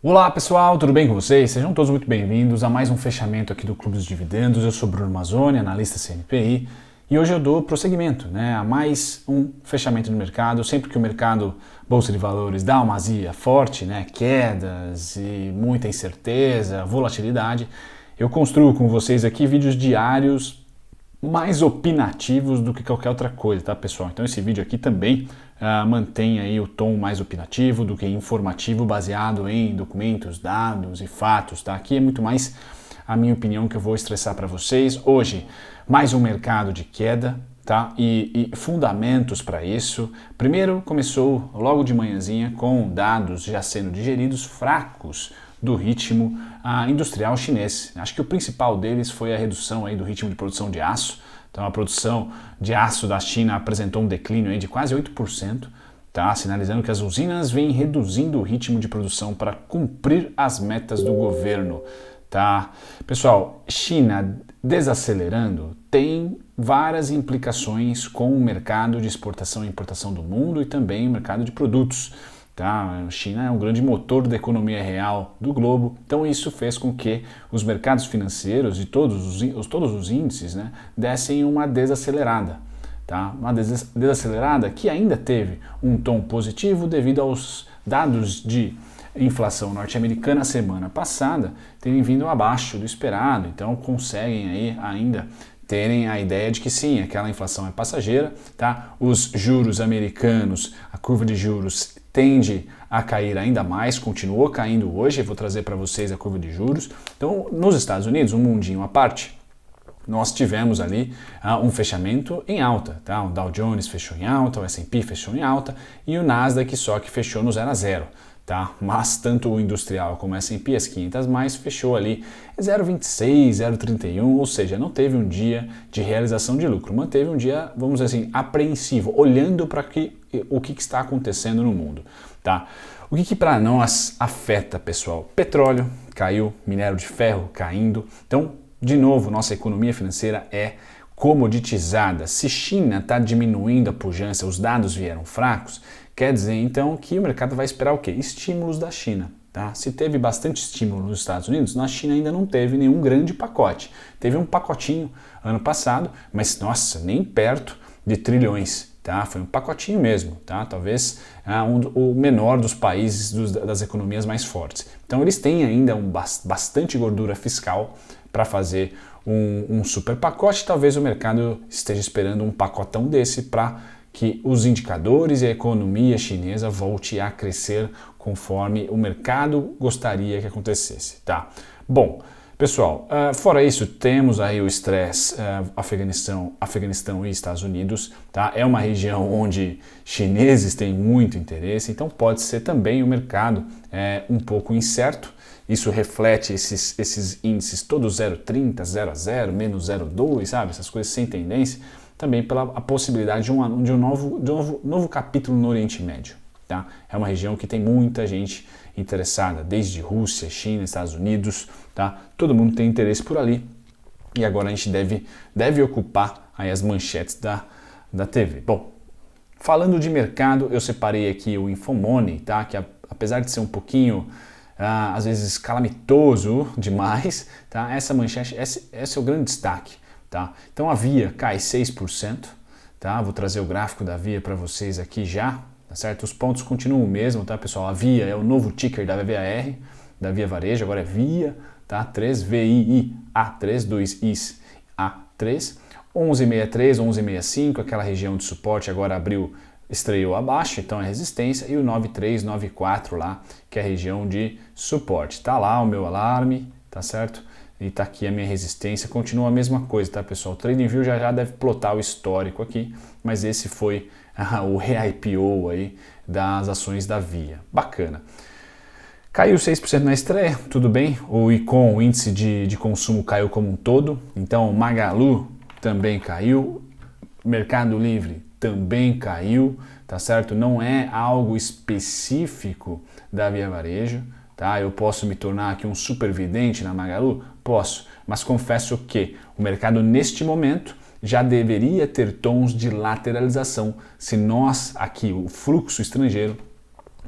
Olá pessoal, tudo bem com vocês? Sejam todos muito bem-vindos a mais um fechamento aqui do Clube dos Dividendos. Eu sou Bruno Mazzoni, analista CNPI, e hoje eu dou prosseguimento a mais um fechamento do mercado. Sempre que o mercado Bolsa de Valores dá uma azia forte, quedas e muita incerteza, volatilidade, eu construo com vocês aqui vídeos diários mais opinativos do que qualquer outra coisa, tá pessoal? Então esse vídeo aqui também mantém aí o tom mais opinativo do que informativo, baseado em documentos, dados e fatos, tá? Aqui é muito mais a minha opinião que eu vou estressar para vocês. Hoje, mais um mercado de queda, tá? E fundamentos para isso. Primeiro, começou logo de manhãzinha com dados já sendo digeridos fracos do ritmo industrial chinês. Acho que o principal deles foi a redução aí do ritmo de produção de aço. Então a produção de aço da China apresentou um declínio aí de quase 8%, tá? Sinalizando que as usinas vêm reduzindo o ritmo de produção para cumprir as metas do governo. Tá? Pessoal, China desacelerando tem várias implicações com o mercado de exportação e importação do mundo e também o mercado de produtos. Tá? A China é um grande motor da economia real do globo, então isso fez com que os mercados financeiros e todos os índices dessem uma desacelerada. Tá? Uma desacelerada que ainda teve um tom positivo devido aos dados de inflação norte-americana semana passada terem vindo abaixo do esperado, então conseguem aí ainda terem a ideia de que sim, aquela inflação é passageira, tá? Os juros americanos, a curva de juros tende a cair ainda mais, continuou caindo hoje, eu vou trazer para vocês a curva de juros. Então, nos Estados Unidos, um mundinho à parte, nós tivemos ali um fechamento em alta, tá? O Dow Jones fechou em alta, o S&P fechou em alta e o Nasdaq só que fechou no 0 a 0. Tá? Mas tanto o industrial como o S&P, as 500 mais, fechou ali 0,26, 0,31, ou seja, não teve um dia de realização de lucro, manteve um dia, vamos dizer assim, apreensivo, olhando para o que está acontecendo no mundo. Tá? O que para nós afeta, pessoal? Petróleo caiu, minério de ferro caindo, então, de novo, nossa economia financeira é comoditizada. Se China está diminuindo a pujança, os dados vieram fracos, quer dizer então que o mercado vai esperar o quê? Estímulos da China. Tá? Se teve bastante estímulo nos Estados Unidos, na China ainda não teve nenhum grande pacote. Teve um pacotinho ano passado, mas nossa, nem perto de trilhões. Tá? Foi um pacotinho mesmo, tá? Talvez o menor dos países das economias mais fortes. Então eles têm ainda bastante gordura fiscal para fazer um super pacote. Talvez o mercado esteja esperando um pacotão desse para que os indicadores e a economia chinesa volte a crescer conforme o mercado gostaria que acontecesse. Tá? Bom, pessoal, fora isso, temos aí o estresse Afeganistão e Estados Unidos. Tá? É uma região onde chineses têm muito interesse, então pode ser também o mercado um pouco incerto. Isso reflete esses índices todos 0,30, 0 a 0, menos 0,2, sabe? Essas coisas sem tendência. Também pela possibilidade de um novo capítulo no Oriente Médio. Tá? É uma região que tem muita gente interessada, desde Rússia, China, Estados Unidos. Tá? Todo mundo tem interesse por ali e agora a gente deve ocupar aí as manchetes da TV. Bom, falando de mercado, eu separei aqui o Infomoney, tá? Que apesar de ser um pouquinho às vezes calamitoso demais, tá? Essa manchete, esse é o grande destaque. Tá? Então a Via cai 6%, tá? Vou trazer o gráfico da Via para vocês aqui já, tá certo? Os pontos continuam o mesmo, tá, pessoal? A Via é o novo ticker da VAR, da Via Varejo, agora é Via, tá? 3 VII A3, 2 IS A3, 1163, 1165, aquela região de suporte agora estreou abaixo, então é resistência, e o 9394 lá, que é a região de suporte. Tá lá o meu alarme, tá certo? E tá aqui a minha resistência, continua a mesma coisa, tá pessoal? O TradingView já deve plotar o histórico aqui, mas esse foi o re-IPO aí das ações da Via. Bacana. Caiu 6% na estreia, tudo bem. O ICOM, o índice de consumo, caiu como um todo. Então, Magalu também caiu. Mercado Livre também caiu, tá certo? Não é algo específico da Via Varejo. Tá? Eu posso me tornar aqui um supervidente na Magalu? Posso, mas confesso que o mercado neste momento já deveria ter tons de lateralização se nós aqui, o fluxo estrangeiro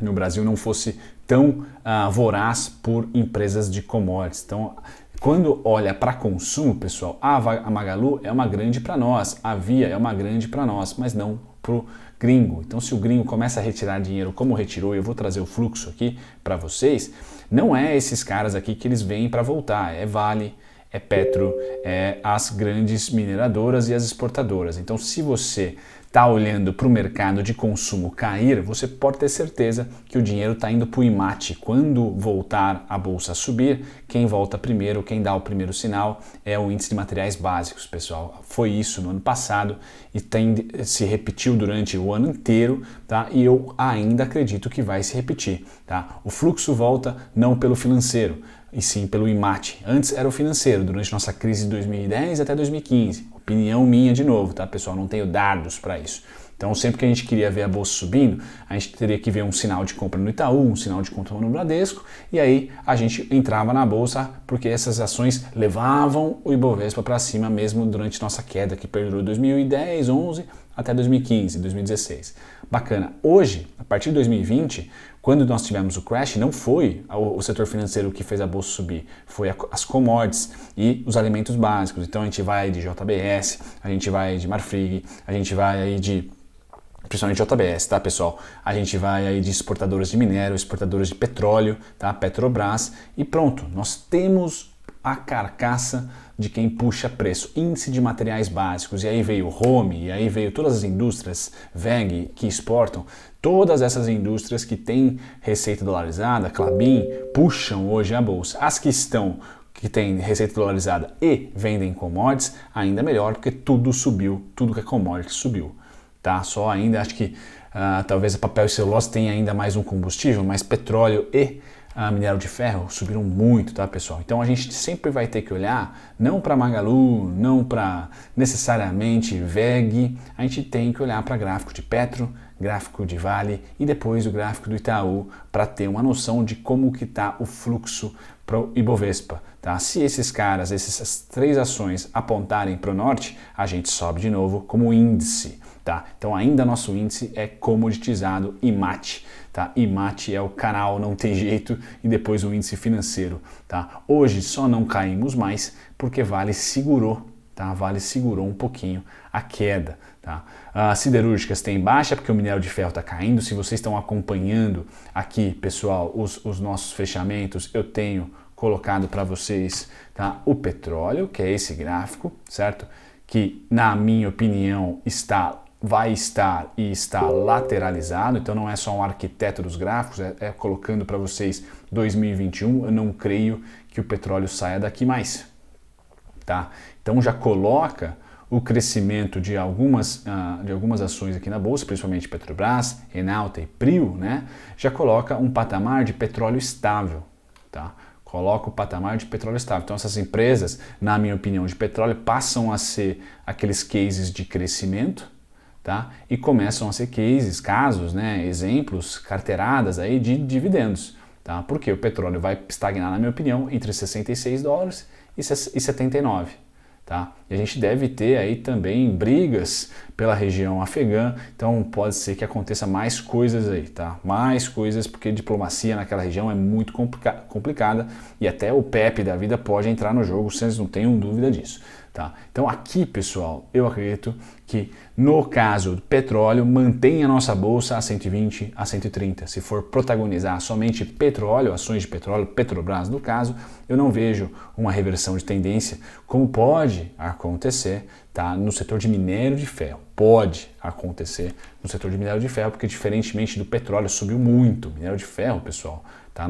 no Brasil não fosse tão voraz por empresas de commodities. Então, quando olha para consumo, pessoal, a Magalu é uma grande para nós, a Via é uma grande para nós, mas não para o gringo. Então, se o gringo começa a retirar dinheiro como retirou, eu vou trazer o fluxo aqui para vocês, não é esses caras aqui que eles vêm para voltar, é Vale, é Petro, é as grandes mineradoras e as exportadoras. Então, se você está olhando para o mercado de consumo cair, você pode ter certeza que o dinheiro está indo para o IMAT. Quando voltar a bolsa a subir, quem volta primeiro, quem dá o primeiro sinal é o índice de materiais básicos, pessoal. Foi isso no ano passado e se repetiu durante o ano inteiro, tá? E eu ainda acredito que vai se repetir, tá? O fluxo volta não pelo financeiro, e sim pelo IMAT. Antes era o financeiro, durante nossa crise de 2010 até 2015. Opinião minha de novo, tá, pessoal? Não tenho dados para isso. Então, sempre que a gente queria ver a bolsa subindo, a gente teria que ver um sinal de compra no Itaú, um sinal de compra no Bradesco, e aí a gente entrava na bolsa porque essas ações levavam o Ibovespa para cima mesmo durante nossa queda que perdurou 2010, 11 até 2015, 2016. Bacana. Hoje, a partir de 2020, quando nós tivemos o crash, não foi o setor financeiro que fez a bolsa subir, foi as commodities e os alimentos básicos. Então a gente vai de JBS, a gente vai de Marfrig, a gente vai aí de, principalmente JBS, tá, pessoal? A gente vai aí de exportadoras de minério, exportadoras de petróleo, tá? Petrobras, e pronto, nós temos a carcaça de quem puxa preço, índice de materiais básicos, e aí veio Home, e aí veio todas as indústrias VEG que exportam, todas essas indústrias que têm receita dolarizada, Klabin, puxam hoje a bolsa. As que têm receita dolarizada e vendem commodities, ainda melhor, porque tudo subiu, tudo que é commodity subiu. Tá? Só ainda, acho que talvez a papel e celulose tenha ainda mais um combustível, mas petróleo e minério de ferro subiram muito, tá, pessoal? Então a gente sempre vai ter que olhar não para Magalu, não para necessariamente VEG, a gente tem que olhar para gráfico de Petro, gráfico de Vale e depois o gráfico do Itaú para ter uma noção de como que está o fluxo para o Ibovespa. Tá? Se esses caras, essas três ações apontarem para o norte, a gente sobe de novo como índice. Tá? Então ainda nosso índice é comoditizado IMAT. Tá? IMAT é o canal, não tem jeito, e depois o índice financeiro. Tá? Hoje só não caímos mais porque Vale segurou. Tá? Vale segurou um pouquinho a queda. Tá? As siderúrgicas têm baixa porque o minério de ferro está caindo. Se vocês estão acompanhando aqui, pessoal, os nossos fechamentos, eu tenho colocado para vocês, tá, o petróleo, que é esse gráfico, certo? Que, na minha opinião, vai estar e está lateralizado, então não é só um arquiteto dos gráficos, é colocando para vocês 2021, eu não creio que o petróleo saia daqui mais. Tá? Então já coloca o crescimento de algumas ações aqui na bolsa, principalmente Petrobras, Enalta e Prio, né? Já coloca um patamar de petróleo estável. Tá? Coloca o patamar de petróleo estável. Então essas empresas, na minha opinião, de petróleo passam a ser aqueles cases de crescimento, tá? E começam a ser casos, né? Exemplos, carteiradas aí de dividendos. Tá? Porque o petróleo vai estagnar, na minha opinião, entre $66 e 79. Tá? E a gente deve ter aí também brigas pela região afegã, então pode ser que aconteça mais coisas aí, tá? Mais coisas, porque diplomacia naquela região é muito complicada e até o PEP da vida pode entrar no jogo, vocês não tenham dúvida disso. Tá? Então aqui, pessoal, eu acredito que no caso do petróleo, mantenha a nossa bolsa a 120, a 130. Se for protagonizar somente petróleo, ações de petróleo, Petrobras no caso, eu não vejo uma reversão de tendência, como pode acontecer, tá, no setor de minério de ferro. Pode acontecer no setor de minério de ferro, porque diferentemente do petróleo subiu muito. Minério de ferro, pessoal,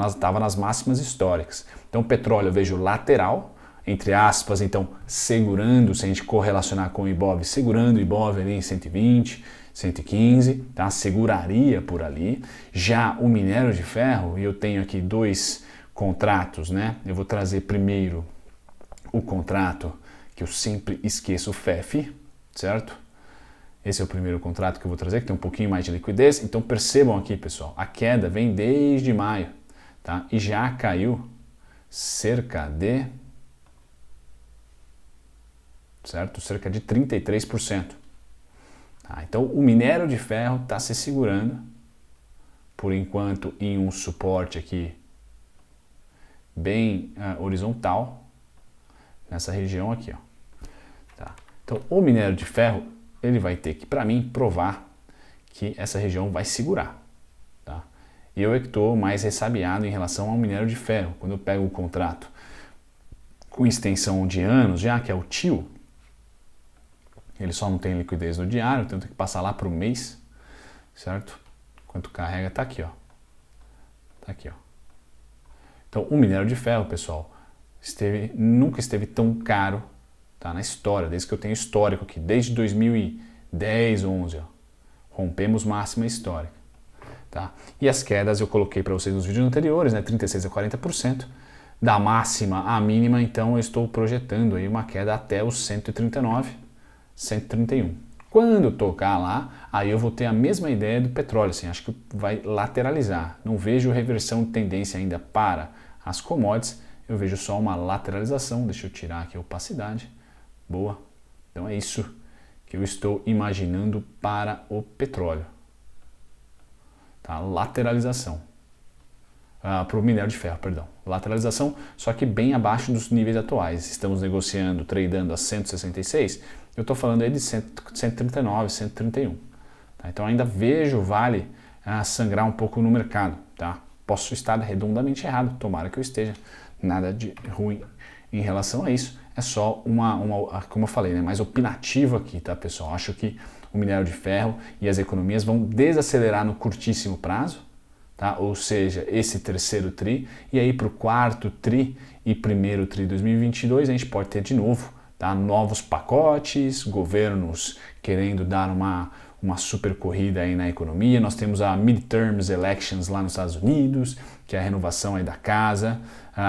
estava nas máximas históricas. Então petróleo eu vejo lateral, entre aspas, então segurando, se a gente correlacionar com o Ibov, segurando o Ibov ali em 120, 115, tá? Seguraria por ali. Já o minério de ferro, e eu tenho aqui dois contratos, né? Eu vou trazer primeiro o contrato que eu sempre esqueço, o FEF, certo? Esse é o primeiro contrato que eu vou trazer, que tem um pouquinho mais de liquidez. Então percebam aqui, pessoal, a queda vem desde maio, tá? E já caiu cerca de... certo? Cerca de 33%. Tá? Então o minério de ferro está se segurando, por enquanto em um suporte aqui bem horizontal, nessa região aqui, ó. Tá? Então o minério de ferro, ele vai ter que, para mim, provar que essa região vai segurar. Tá? E eu é que estou mais ressabiado em relação ao minério de ferro. Quando eu pego o contrato com extensão de anos já, que é o TIO, ele só não tem liquidez no diário, então tem que passar lá para o mês, certo? Quanto carrega, tá aqui, ó. Tá aqui, ó. Então o minério de ferro, pessoal, nunca esteve tão caro, tá, na história, desde que eu tenho histórico aqui, desde 2010, 11, ó. Rompemos máxima histórica. Tá? E as quedas eu coloquei para vocês nos vídeos anteriores, né, 36% a 40%, da máxima à mínima, então eu estou projetando aí uma queda até os 139, 131. Quando tocar lá, aí eu vou ter a mesma ideia do petróleo, assim, acho que vai lateralizar. Não vejo reversão de tendência ainda para as commodities, eu vejo só uma lateralização. Deixa eu tirar aqui a opacidade. Boa. Então é isso que eu estou imaginando para o petróleo. Tá? Lateralização. Para o minério de ferro, perdão. Lateralização, só que bem abaixo dos níveis atuais. Estamos negociando, tradando a 166, eu estou falando aí de 139, 131. Tá? Então ainda vejo o Vale sangrar um pouco no mercado. Tá? Posso estar redondamente errado, tomara que eu esteja. Nada de ruim em relação a isso. É só como eu falei, né, mais opinativo aqui, tá, pessoal? Acho que o minério de ferro e as economias vão desacelerar no curtíssimo prazo, tá? Ou seja, esse terceiro TRI, e aí para o quarto TRI e primeiro TRI 2022 a gente pode ter de novo, tá, novos pacotes, governos querendo dar uma super corrida aí na economia. Nós temos a midterms elections lá nos Estados Unidos, que é a renovação aí da casa,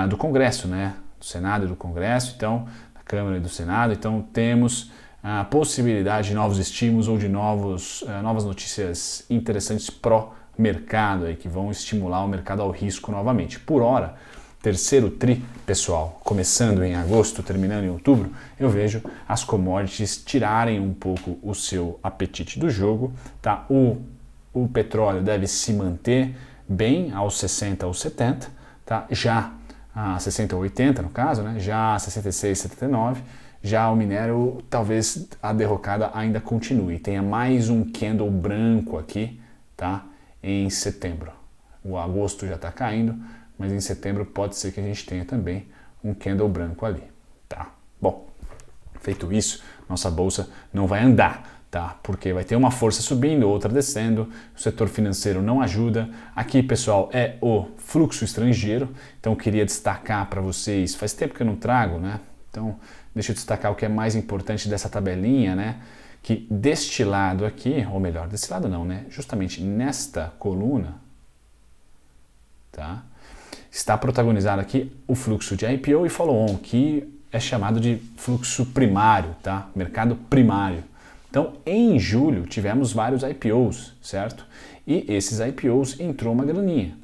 do Congresso, né? Do Senado e do Congresso, então, da Câmara e do Senado, então temos a possibilidade de novos estímulos ou de novas notícias interessantes pró-mercado aí, que vão estimular o mercado ao risco novamente. Por hora, terceiro TRI, pessoal, começando em agosto, terminando em outubro, eu vejo as commodities tirarem um pouco o seu apetite do jogo, tá? O petróleo deve se manter bem aos 60 ou 70, tá? Já a 60 ou 80 no caso, né? Já a 66, 79, já o minério talvez a derrocada ainda continue, tenha mais um candle branco aqui, tá? Em setembro. O agosto já está caindo, mas em setembro pode ser que a gente tenha também um candle branco ali, tá? Bom, feito isso, nossa bolsa não vai andar, tá? Porque vai ter uma força subindo, outra descendo, o setor financeiro não ajuda. Aqui, pessoal, é o fluxo estrangeiro, então eu queria destacar para vocês, faz tempo que eu não trago, né? Então, deixa eu destacar o que é mais importante dessa tabelinha, né? Que deste lado aqui, ou melhor, desse lado não, né? Justamente nesta coluna, tá? Está protagonizado aqui o fluxo de IPO e follow-on, que é chamado de fluxo primário, tá? Mercado primário. Então, em julho, tivemos vários IPOs, certo? E esses IPOs entrou uma graninha,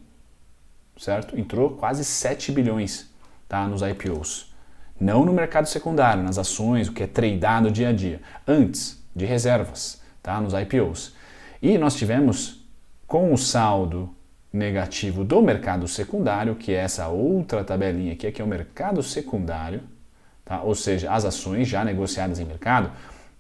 certo? Entrou quase 7 bilhões, tá? Nos IPOs. Não no mercado secundário, nas ações, o que é tradeado dia a dia. Antes, de reservas, tá? Nos IPOs. E nós tivemos, com o saldo negativo do mercado secundário, que é essa outra tabelinha aqui, que é o mercado secundário, tá? Ou seja, as ações já negociadas em mercado,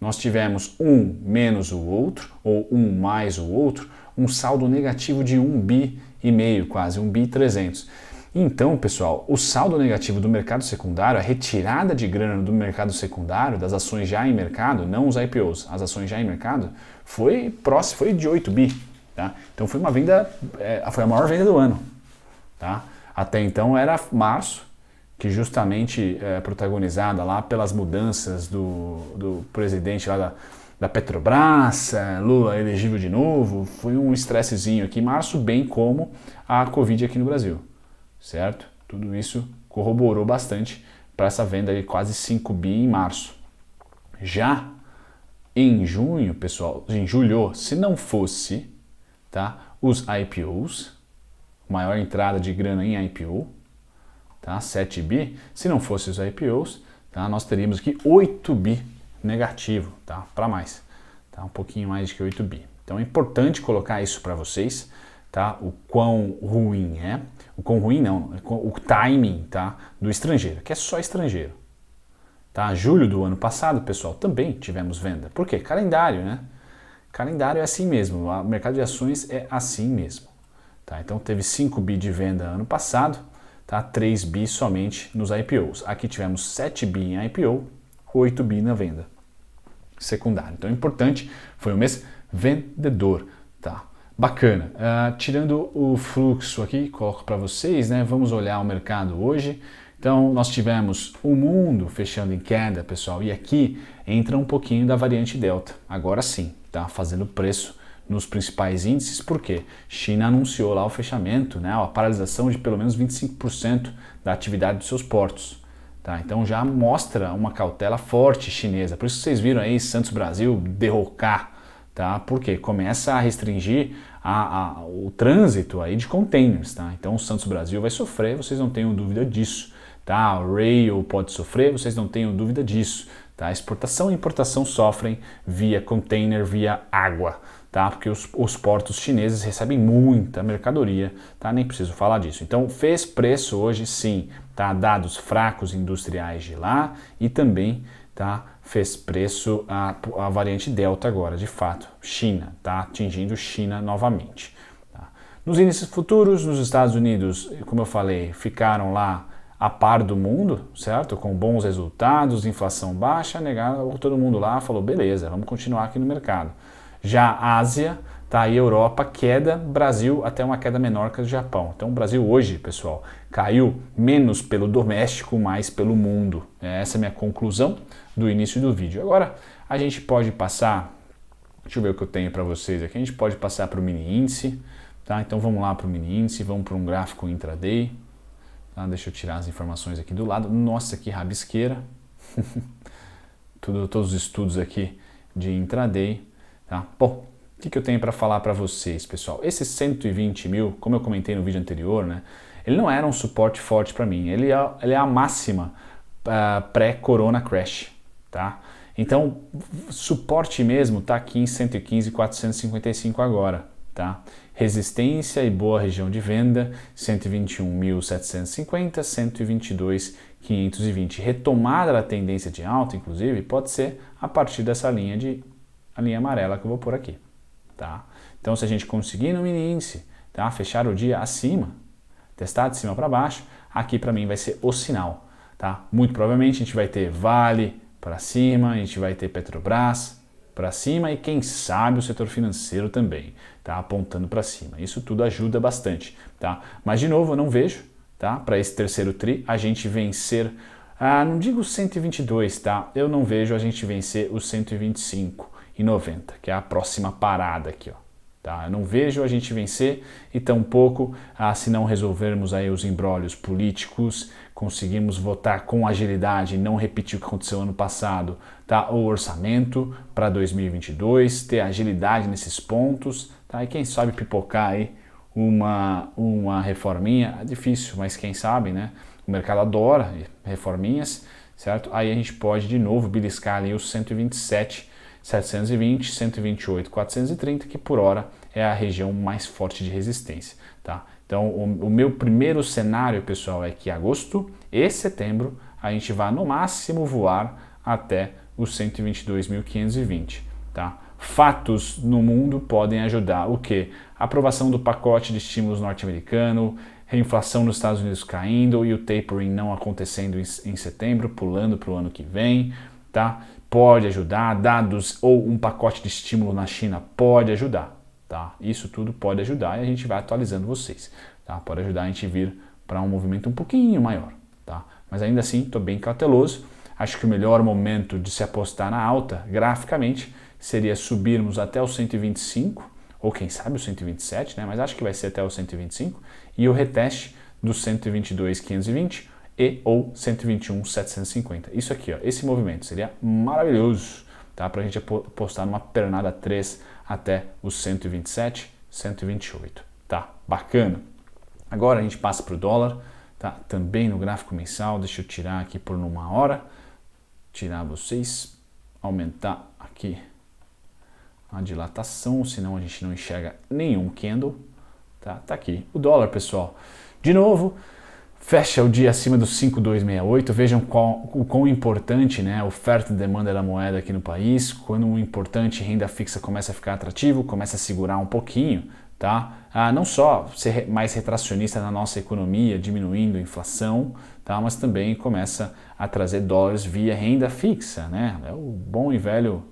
nós tivemos um menos o outro, ou um mais o outro, um saldo negativo de 1,5 bi, quase 1,3 bi. Então, pessoal, o saldo negativo do mercado secundário, a retirada de grana do mercado secundário, das ações já em mercado, não os IPOs, as ações já em mercado, foi de 8 bi. Tá? Então foi uma venda, foi a maior venda do ano. Tá? Até então era março, que justamente protagonizada lá pelas mudanças do presidente lá da Petrobras, Lula elegível de novo, foi um estressezinho aqui em março, bem como a Covid aqui no Brasil, certo? Tudo isso corroborou bastante para essa venda de quase 5 bi em março. Já em junho, pessoal, em julho, se não fosse, tá, os IPOs, maior entrada de grana em IPO, tá, 7 bi, se não fosse os IPOs, tá, nós teríamos aqui 8 bi negativo, tá, para mais, tá, um pouquinho mais de que 8 bi. Então é importante colocar isso para vocês, tá? O quão ruim é, o quão ruim não, o timing, tá? Do estrangeiro, que é só estrangeiro. Tá? Julho do ano passado, pessoal, também tivemos venda. Por quê? Calendário, né? Calendário é assim mesmo, o mercado de ações é assim mesmo. Tá? Então teve 5 bi de venda ano passado, tá? 3 bi somente nos IPOs. Aqui tivemos 7 bi em IPO, 8 bi na venda secundária. Então importante, foi um mês vendedor. Tá? Bacana. Tirando o fluxo aqui, coloco para vocês, né? Vamos olhar o mercado hoje. Então, nós tivemos o mundo fechando em queda, pessoal, e aqui entra um pouquinho da variante Delta. Agora sim, tá fazendo preço nos principais índices, porque China anunciou lá o fechamento, né, a paralisação de pelo menos 25% da atividade dos seus portos. Tá? Então já mostra uma cautela forte chinesa. Por isso que vocês viram aí Santos Brasil derrocar, tá? Porque começa a restringir o trânsito aí de containers. Tá? Então o Santos Brasil vai sofrer, vocês não tenham dúvida disso. Tá? O Rail pode sofrer, vocês não tenham dúvida disso. Tá? Exportação e importação sofrem via container, via água, tá? Porque os portos chineses recebem muita mercadoria, tá? Nem preciso falar disso. Então fez preço hoje sim, tá? Dados fracos industriais de lá e também, tá? Fez preço a variante Delta agora, de fato, China, tá? Atingindo China novamente. Tá? Nos índices futuros, nos Estados Unidos, como eu falei, ficaram lá a par do mundo, certo? Com bons resultados, inflação baixa, todo mundo lá falou, beleza, vamos continuar aqui no mercado. Já a Ásia, tá? E Europa, queda, Brasil até uma queda menor que a do Japão. Então o Brasil hoje, pessoal, caiu menos pelo doméstico, mais pelo mundo. Essa é a minha conclusão do início do vídeo. Agora a gente pode passar, deixa eu ver o que eu tenho para vocês aqui, a gente pode passar para o mini índice, tá? Então vamos lá para o mini índice, vamos para um gráfico intraday. Tá, deixa eu tirar as informações aqui do lado. Nossa, que rabisqueira. Todos os estudos aqui de intraday. Tá? Bom, o que eu tenho para falar para vocês, pessoal? Esses 120 mil, como eu comentei no vídeo anterior, né, ele não era um suporte forte para mim. Ele é a máxima pré-corona crash. Tá? Então, suporte mesmo está aqui em 115.455 agora. Tá? Resistência e boa região de venda, 121.750, 122.520. Retomada da tendência de alta, inclusive, pode ser a partir dessa linha a linha amarela que eu vou pôr aqui. Tá? Então, se a gente conseguir no mini índice, tá? Fechar o dia acima, testar de cima para baixo, aqui para mim vai ser o sinal. Tá? Muito provavelmente a gente vai ter Vale para cima, a gente vai ter Petrobras para cima e quem sabe o setor financeiro também, tá? Apontando para cima. Isso tudo ajuda bastante, tá? Mas de novo, eu não vejo, tá? Para esse terceiro tri a gente vencer, não digo 122, tá? Eu não vejo a gente vencer os 125,90, que é a próxima parada aqui, ó. Tá? Eu não vejo a gente vencer e tampouco, se não resolvermos aí os embrólios políticos, conseguimos votar com agilidade e não repetir o que aconteceu ano passado, tá? O orçamento para 2022, ter agilidade nesses pontos, tá? E quem sabe pipocar aí uma reforminha, é difícil, mas quem sabe, né? O mercado adora reforminhas, certo? Aí a gente pode de novo beliscar ali os 127.720, 128.430, que por hora é a região mais forte de resistência, tá? Então, o meu primeiro cenário, pessoal, é que agosto e setembro a gente vai no máximo voar até os 122.520, tá? Fatos no mundo podem ajudar. O quê? Aprovação do pacote de estímulos norte-americano, a inflação nos Estados Unidos caindo e o tapering não acontecendo em setembro, pulando para o ano que vem, tá? Pode ajudar, dados ou um pacote de estímulo na China pode ajudar, tá? Isso tudo pode ajudar e a gente vai atualizando vocês, tá? Pode ajudar a gente vir para um movimento um pouquinho maior, tá? Mas ainda assim, estou bem cauteloso. Acho que o melhor momento de se apostar na alta, graficamente, seria subirmos até os 125, ou quem sabe os 127, né? Mas acho que vai ser até os 125, e o reteste dos 122.520 e ou 121.750. Isso aqui, ó, esse movimento seria maravilhoso, tá? Para a gente apostar numa pernada 3 até os 127, 128, tá? Bacana. Agora a gente passa para o dólar, tá? Também no gráfico mensal, deixa eu tirar aqui por uma hora, tirar vocês, aumentar aqui a dilatação, senão a gente não enxerga nenhum candle, Tá aqui. O dólar, pessoal, de novo, fecha o dia acima dos 5,268. Vejam o quão importante, né, a oferta e demanda da moeda aqui no país. Quando um importante renda fixa começa a ficar atrativo, começa a segurar um pouquinho, tá? Não só ser mais retracionista na nossa economia, diminuindo a inflação, tá? Mas também começa a trazer dólares via renda fixa, né? É o bom e velho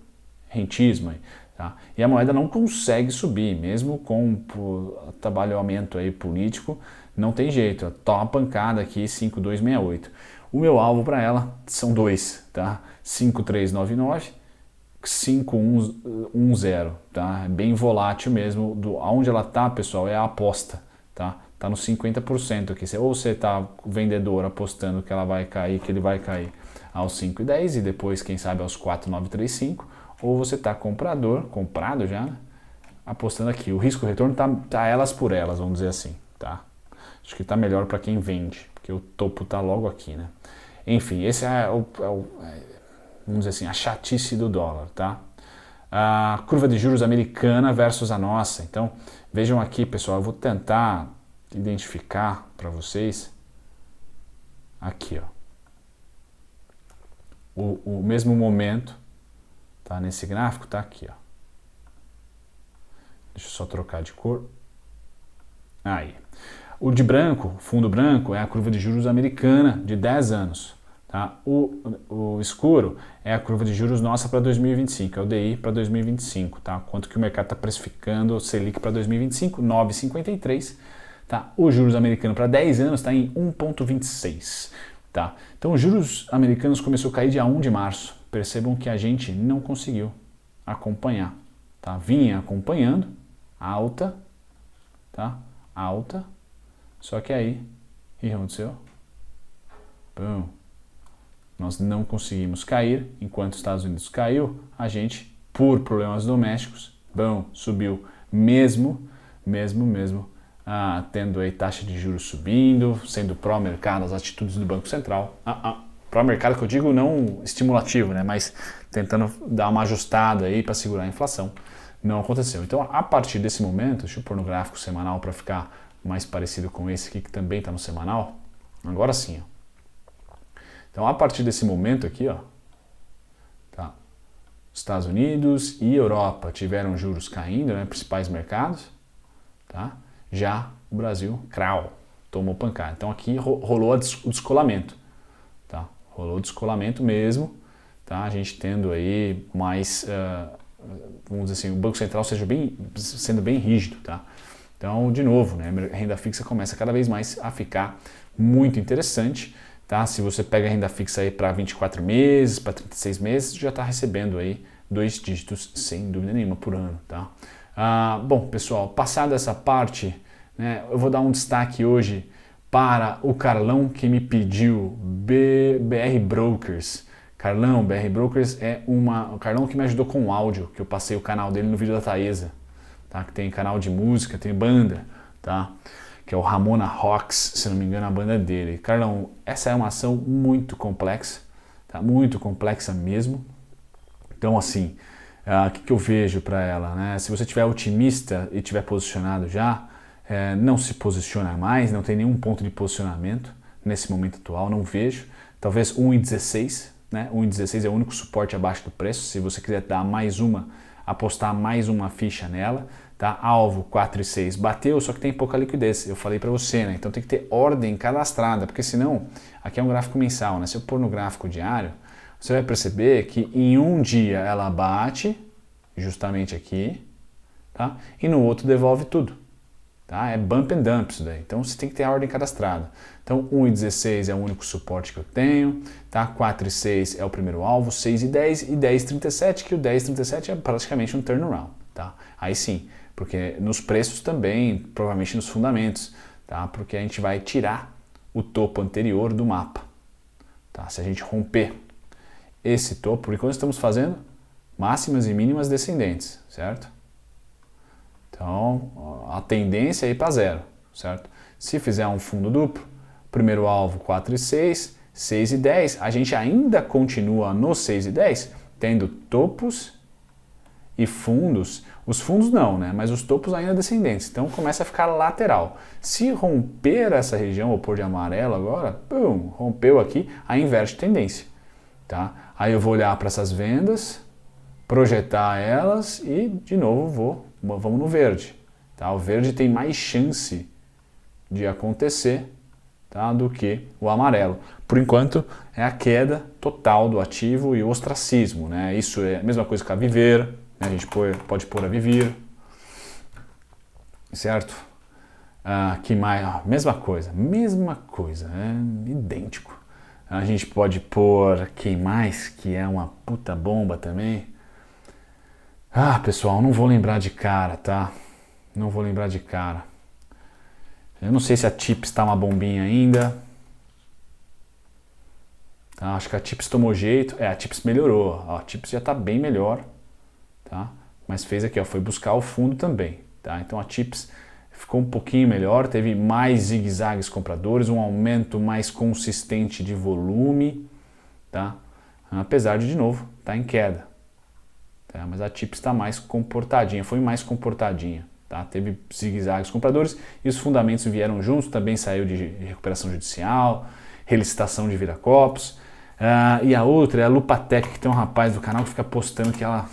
rentismo aí. Tá? E a moeda não consegue subir, mesmo com o trabalhamento aí político, não tem jeito, toma pancada aqui 5,268. O meu alvo para ela são dois, tá? 5,399, 5,110, tá? É bem volátil mesmo, aonde ela tá, pessoal, é a aposta, tá? Tá no 50% aqui, ou você tá vendedor apostando que ela vai cair, que ele vai cair aos 5,10 e depois, quem sabe, aos 4,935, ou você está comprado já, né? Apostando aqui. O risco-retorno tá elas por elas, vamos dizer assim, tá? Acho que está melhor para quem vende, porque o topo está logo aqui, né? Enfim, esse é vamos dizer assim, a chatice do dólar, tá? A curva de juros americana versus a nossa. Então, vejam aqui, pessoal, eu vou tentar identificar para vocês aqui, ó. O mesmo momento. Tá, nesse gráfico tá aqui, ó. Deixa eu só trocar de cor. Aí. O de branco, fundo branco, é a curva de juros americana de 10 anos. Tá? O escuro é a curva de juros nossa para 2025, é o DI para 2025. Tá? Quanto que o mercado está precificando o Selic para 2025? 9,53. Tá? O juros americano para 10 anos está em 1,26. Tá? Então os juros americanos começou a cair dia 1 de março. Percebam que a gente não conseguiu acompanhar, tá? Vinha acompanhando, alta, tá? Alta, só que aí, o que aconteceu? Bom, nós não conseguimos cair, enquanto os Estados Unidos caiu, a gente, por problemas domésticos, bom, subiu mesmo, tendo aí taxa de juros subindo, sendo pró-mercado as atitudes do Banco Central, pró-mercado que eu digo não estimulativo, né, mas tentando dar uma ajustada aí para segurar a inflação. Não aconteceu. Então, a partir desse momento, deixa eu pôr no gráfico semanal para ficar mais parecido com esse aqui, que também está no semanal. Agora sim, ó. Então, a partir desse momento aqui, ó, tá, Estados Unidos e Europa tiveram juros caindo, né, principais mercados, tá? Já o Brasil, tomou pancada. Então, aqui rolou o descolamento. Rolou descolamento mesmo, tá? A gente tendo aí mais, vamos dizer assim, o Banco Central sendo bem rígido, tá? Então, de novo, né, a renda fixa começa cada vez mais a ficar muito interessante, tá? Se você pega a renda fixa aí para 24 meses, para 36 meses, já está recebendo aí 2 dígitos, sem dúvida nenhuma, por ano, tá? Bom, pessoal, passada essa parte, né, eu vou dar um destaque hoje para o Carlão, que me pediu BR Brokers. Carlão, BR Brokers o Carlão que me ajudou com o áudio, que eu passei o canal dele no vídeo da Taesa, tá? Que tem canal de música, tem banda, tá? Que é o Ramona Rocks, se não me engano, a banda dele. Carlão, essa é uma ação muito complexa, tá? Muito complexa mesmo. Então, assim, o que eu vejo para ela, né? Se você estiver otimista e estiver posicionado já, não se posiciona mais, não tem nenhum ponto de posicionamento nesse momento atual, não vejo. Talvez 1,16, né? 1,16 é o único suporte abaixo do preço. Se você quiser dar apostar mais uma ficha nela, tá? Alvo 4,6 bateu, só que tem pouca liquidez. Eu falei para você, né? Então tem que ter ordem cadastrada, porque senão, aqui é um gráfico mensal, né? Se eu pôr no gráfico diário, você vai perceber que em um dia ela bate, justamente aqui, tá? E no outro devolve tudo. Tá? É bump and dump isso daí. Então você tem que ter a ordem cadastrada. Então 1,16 é o único suporte que eu tenho, tá? 4,6 é o primeiro alvo, 6,10 e 10,37, que o 10,37 é praticamente um turnaround, tá? Aí sim, porque nos preços também, provavelmente nos fundamentos, tá? Porque a gente vai tirar o topo anterior do mapa, tá? Se a gente romper esse topo, por enquanto estamos fazendo máximas e mínimas descendentes, certo? Então, a tendência é ir para zero, certo? Se fizer um fundo duplo, primeiro alvo 4,6, 6,10, a gente ainda continua no 6,10, tendo topos e fundos, os fundos não, né? Mas os topos ainda descendentes, então começa a ficar lateral. Se romper essa região, vou pôr de amarelo agora, pum, rompeu aqui, aí inverte tendência, tá? Aí eu vou olhar para essas vendas, projetar elas e de novo vamos no verde, tá? O verde tem mais chance de acontecer, tá, do que o amarelo. Por enquanto é a queda total do ativo e o ostracismo, né? Isso é a mesma coisa que a Viver, né? A gente pode pôr a Vivir, certo? Que mais? Mesma coisa, idêntico. A gente pode pôr quem mais, que é uma puta bomba também. Pessoal, não vou lembrar de cara, tá? Não vou lembrar de cara. Eu não sei se a Tips está uma bombinha ainda. Tá, acho que a Tips tomou jeito. A Tips melhorou. A Tips já está bem melhor. Tá? Mas fez aqui, ó, foi buscar o fundo também. Tá? Então a Tips ficou um pouquinho melhor. Teve mais zigue-zagues compradores. Um aumento mais consistente de volume. Tá? Apesar de novo, estar em queda. Tá? Mas a Tips está mais comportadinha. Foi mais comportadinha. Tá? Teve zigue-zagues compradores e os fundamentos vieram juntos, também saiu de recuperação judicial, relicitação de Viracopos. E a outra é a Lupatec, que tem um rapaz do canal que fica postando que ela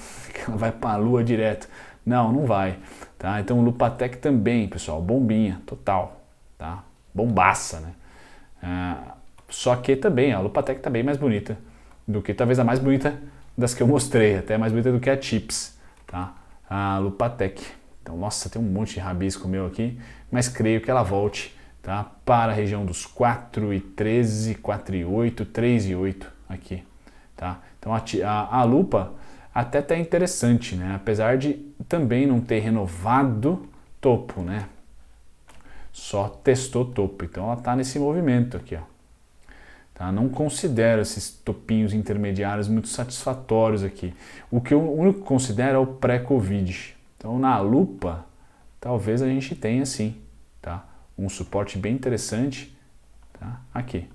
vai para a lua direto. Não vai. Tá? Então Lupatec também, pessoal, bombinha, total. Tá? Bombaça, né? Só que também, a Lupatec está bem mais bonita do que, talvez a mais bonita das que eu mostrei, até mais bonita do que a Tips. Tá? A Lupatec. Então, nossa, tem um monte de rabisco meu aqui, mas creio que ela volte, tá, para a região dos 4,13, 4,8, 3,8 aqui. Tá? Então a lupa até está interessante, né? Apesar de também não ter renovado topo, né? Só testou topo, então ela está nesse movimento aqui, ó. Tá? Não considero esses topinhos intermediários muito satisfatórios aqui. O único que considero é o pré-Covid. Então, na lupa, talvez a gente tenha sim, tá? Um suporte bem interessante, tá? Aqui.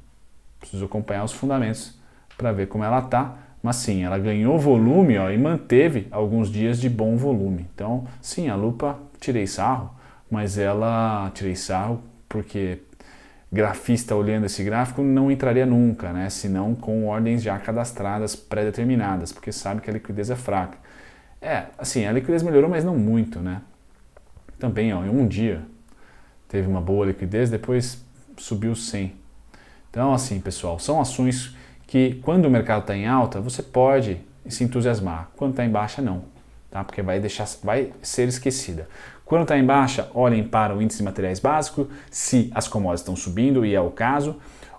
Preciso acompanhar os fundamentos para ver como ela tá, mas sim, ela ganhou volume, ó, e manteve alguns dias de bom volume. Então, sim, a lupa tirei sarro, mas tirei sarro porque grafista olhando esse gráfico não entraria nunca, né? Senão com ordens já cadastradas, pré-determinadas, porque sabe que a liquidez é fraca. Assim, a liquidez melhorou, mas não muito, né? Também, ó, em um dia teve uma boa liquidez, depois subiu 100. Então, assim, pessoal, são ações que quando o mercado está em alta, você pode se entusiasmar. Quando está em baixa, não, tá? Porque vai ser esquecida. Quando está em baixa, olhem para o índice de materiais básicos, se as commodities estão subindo, e é o caso,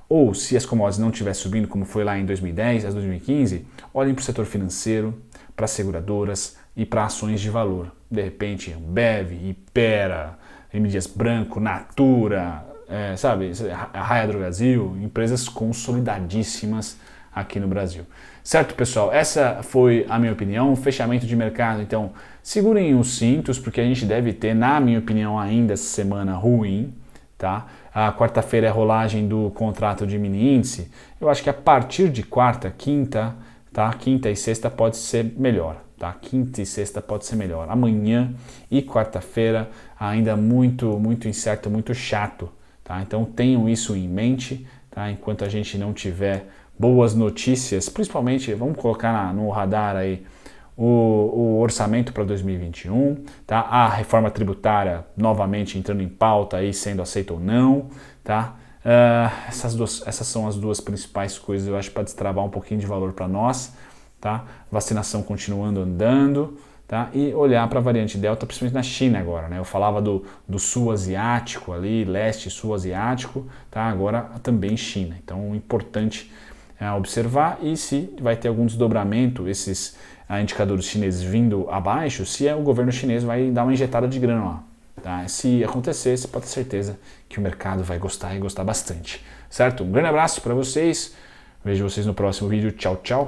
ou se as commodities não estiverem subindo, como foi lá em 2010, 2015, olhem para o setor financeiro, para seguradoras e para ações de valor. De repente, Ambev, Hypera, M. Dias Branco, Natura, sabe, a Raia Drogasil, empresas consolidadíssimas aqui no Brasil. Certo, pessoal? Essa foi a minha opinião, fechamento de mercado. Então, segurem os cintos, porque a gente deve ter, na minha opinião, ainda essa semana ruim. Tá? A quarta-feira é a rolagem do contrato de mini índice. Eu acho que a partir de quarta, quinta, tá? Quinta e sexta pode ser melhor, tá? Quinta e sexta pode ser melhor. Amanhã e quarta-feira ainda muito incerto, muito chato, tá? Então tenham isso em mente, tá? Enquanto a gente não tiver boas notícias, principalmente, vamos colocar no radar aí o orçamento para 2021, tá? A reforma tributária novamente entrando em pauta aí, sendo aceita ou não, tá? Essas são as duas principais coisas, eu acho, para destravar um pouquinho de valor para nós, tá? Vacinação continuando andando, tá? E olhar para a variante Delta, principalmente na China agora, né? Eu falava do sul asiático ali, leste sul asiático, tá? Agora também China. Então, importante observar, e se vai ter algum desdobramento, esses indicadores chineses vindo abaixo, se o governo chinês vai dar uma injetada de grana lá. Tá? Se acontecer, você pode ter certeza que o mercado vai gostar e gostar bastante. Certo? Um grande abraço para vocês, vejo vocês no próximo vídeo. Tchau, tchau!